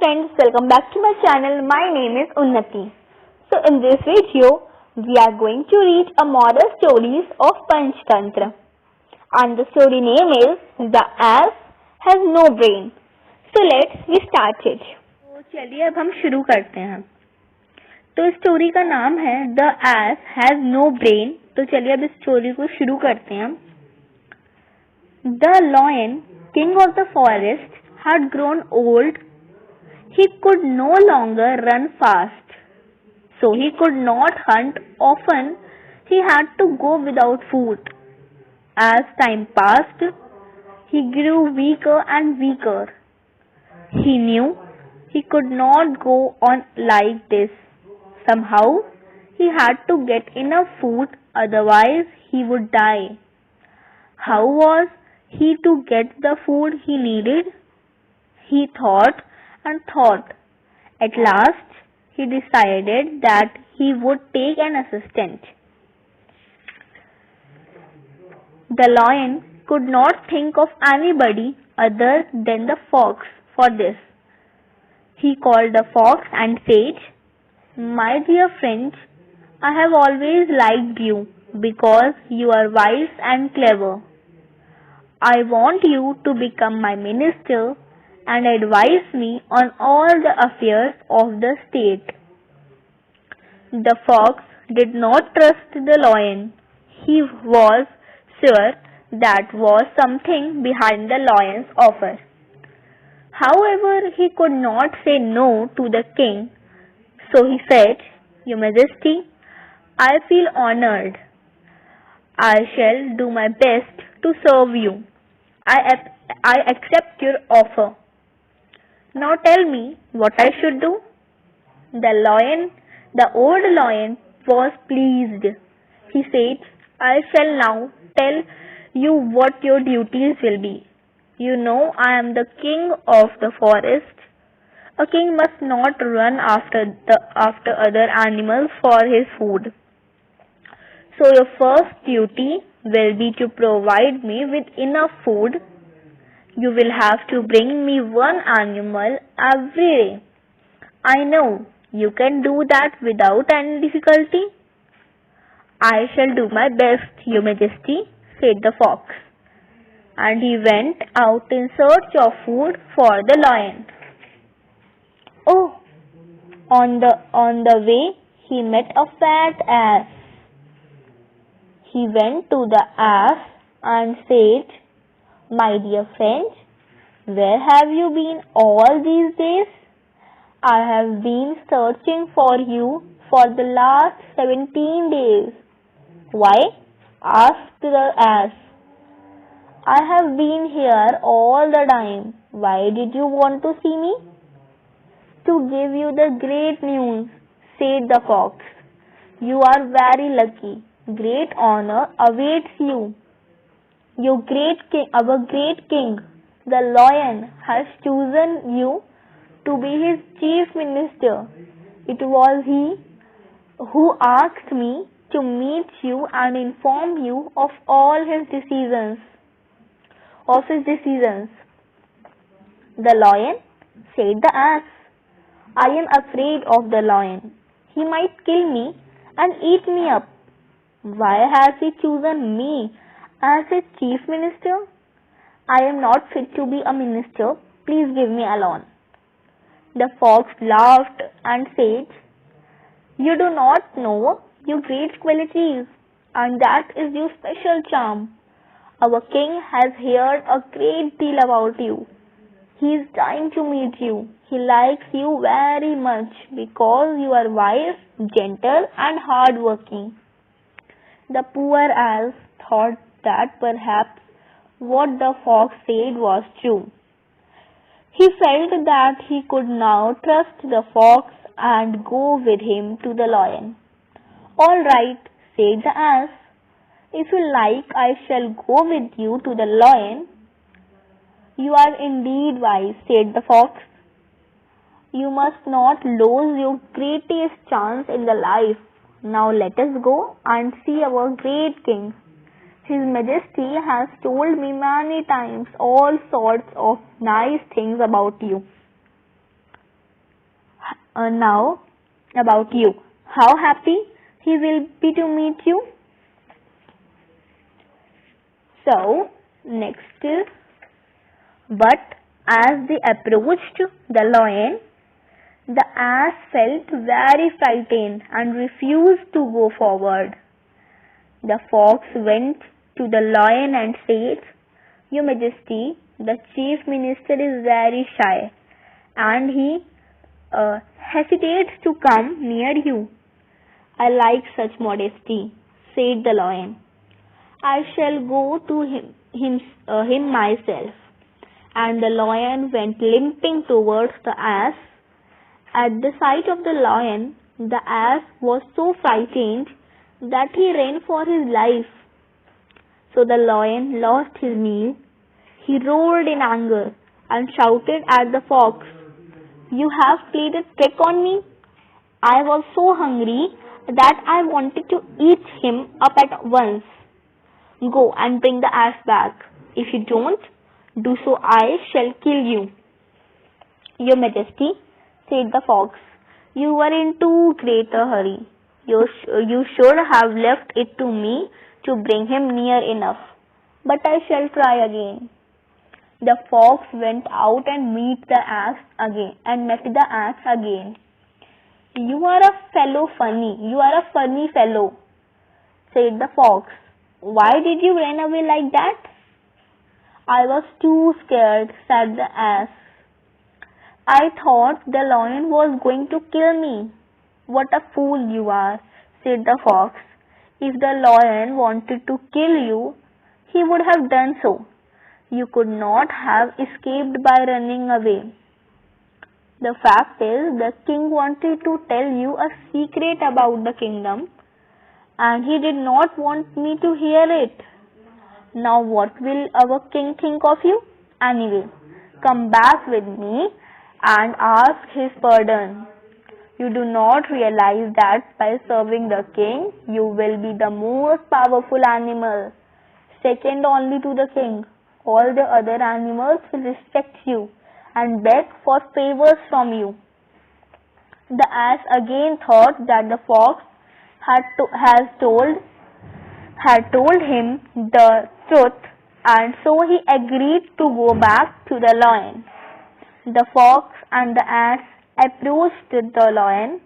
friends, welcome back to my channel. My name is Unnati. So in this video, we are going to read a moral stories of Panchtantra. And the story name is The Ass Has No Brain. So let's we start it. तो चलिए अब हम शुरू करते हैं. तो story का नाम है The Ass Has No Brain. तो चलिए अब इस स्टोरी को शुरू करते हैं. The lion, king of the forest, had grown old. He could no longer run fast, so he could not hunt often. He had to go without food. As time passed, he grew weaker and weaker. He knew he could not go on like this. Somehow, he had to get enough food, otherwise he would die. How was he to get the food he needed? He thought and thought. At last, he decided that he would take an assistant. The lion could not think of anybody other than the fox for this. He called the fox and said, "My dear friend, I have always liked you because you are wise and clever. I want you to become my minister and advise me on all the affairs of the state." The fox did not trust the lion. He was sure that was something behind the lion's offer. However, he could not say no to the king, so he said, "Your Majesty, I feel honored. I shall do my best to serve you. I accept your offer. Now tell me what I should do." The old lion was pleased. He said, "I shall now tell you what your duties will be. You know I am the king of the forest. A king must not run after other animals for his food. So your first duty will be to provide me with enough food. You will have to bring me one animal every day. I know you can do that without any difficulty." "I shall do my best, Your Majesty," said the fox, and he went out in search of food for the lion. Oh, on the way he met a fat ass. He went to the ass and said, "My dear friend, where have you been all these days? I have been searching for you for the last 17 days. "Why?" asked the ass. "I have been here all the time. Why did you want to see me?" "To give you the great news," said the fox. "You are very lucky. Great honor awaits you. Our great king, the lion, has chosen you to be his chief minister. It was he who asked me to meet you and inform you of all his decisions. "The lion," said the ass. "I am afraid of the lion. He might kill me and eat me up. Why has he chosen me as his chief minister? I am not fit to be a minister. Please leave me alone." The fox laughed and said, "You do not know your great qualities, and that is your special charm. Our king has heard a great deal about you. He is dying to meet you. He likes you very much because you are wise, gentle, and hard-working." The poor ass thought that perhaps what the fox said was true. He felt that he could now trust the fox and go with him to the lion. "All right," said the ass. "If you like, I shall go with you to the lion." "You are indeed wise," said the fox. "You must not lose your greatest chance in the life. Now let us go and see our great king. His Majesty has told me many times all sorts of nice things about you." Now about you. How happy he will be to meet you. So, next is, but as they approached the lion, the ass felt very frightened and refused to go forward. The fox went to the lion and said, Your Majesty, the chief minister is very shy and he hesitates to come near you. I like such modesty, said the lion. I shall go to him myself. And the lion went limping towards the ass. At the sight of the lion, the ass was so frightened that he ran for his life. So the lion lost his meal. He roared in anger and shouted at the fox, You have played a trick on me. I was so hungry that I wanted to eat him up at once. Go and bring the ass back. If you don't do so, I shall kill you. Your Majesty, said the fox, you were in too great a hurry. You should have left it to me to bring him near enough. But I shall try again. The fox went out and met the ass again. You are a funny fellow, said the fox. Why did you run away like that? I was too scared, said the ass. I thought the lion was going to kill me. What a fool you are, said the fox. If the lion wanted to kill you, he would have done so. You could not have escaped by running away. The fact is, the king wanted to tell you a secret about the kingdom, and he did not want me to hear it. Now what will our king think of you? Anyway, come back with me and ask his pardon. You do not realize that by serving the king, you will be the most powerful animal, second only to the king. All the other animals will respect you and beg for favors from you. The ass again thought that the fox had told him the truth, and so he agreed to go back to the lion. The fox and the ass approached the lion.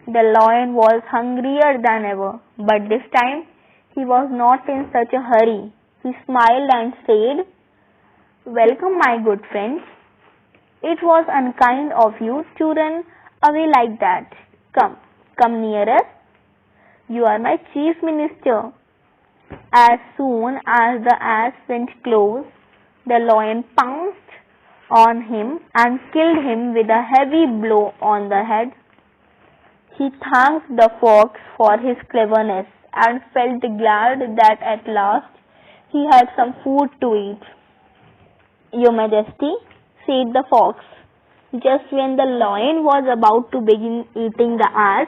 The lion was hungrier than ever, but this time he was not in such a hurry. He smiled and said, Welcome, my good friends. It was unkind of you to run away like that. Come nearer. You are my chief minister. As soon as the ass went close, the lion pounced on him and killed him with a heavy blow on the head. He thanked the fox for his cleverness and felt glad that at last he had some food to eat. Your Majesty, said the fox, just when the lion was about to begin eating the ass,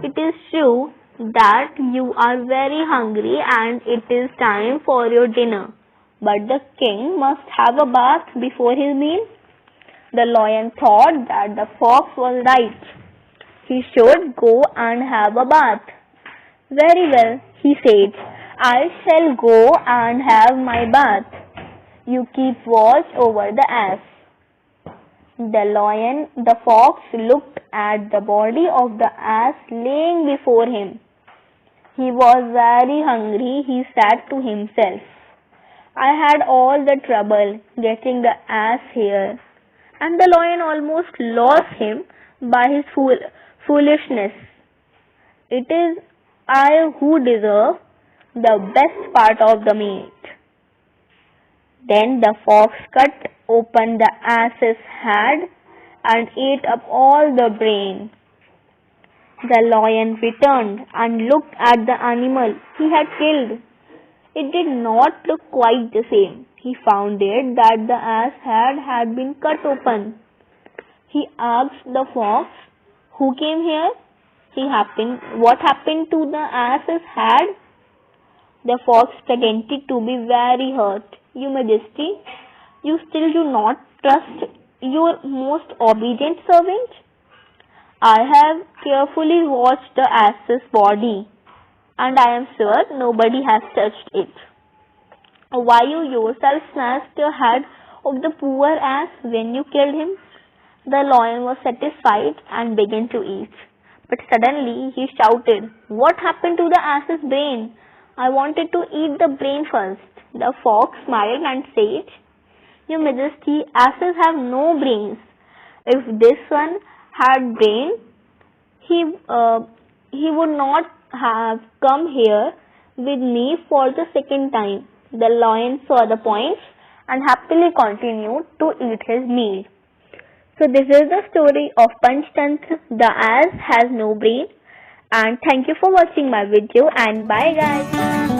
it is true that you are very hungry and it is time for your dinner. But the king must have a bath before his meal. The lion thought that the fox was right. He should go and have a bath. Very well, he said, I shall go and have my bath. You keep watch over the ass. The fox looked at the body of the ass laying before him. He was very hungry, he said to himself. I had all the trouble getting the ass here, and the lion almost lost him by his foolishness. It is I who deserve the best part of the meat. Then the fox cut open the ass's head and ate up all the brain. The lion returned and looked at the animal he had killed. It did not look quite the same. He found it that the ass head had been cut open. He asked the fox, Who came here? What happened to the ass's head? The fox pretended to be very hurt. Your Majesty, you still do not trust your most obedient servant? I have carefully watched the ass's body, and I am sure nobody has touched it. Why you yourself smashed the head of the poor ass when you killed him? The lion was satisfied and began to eat. But suddenly he shouted, "What happened to the ass's brain? I wanted to eat the brain first." The fox smiled and said, "Your Majesty, asses have no brains. If this one had brain, he, uh, he would not have come here with me for the second time." The lion saw the point and happily continued to eat his meal. So this is the story of Panchtantra, the ass has no brain. And thank you for watching my video, and bye guys.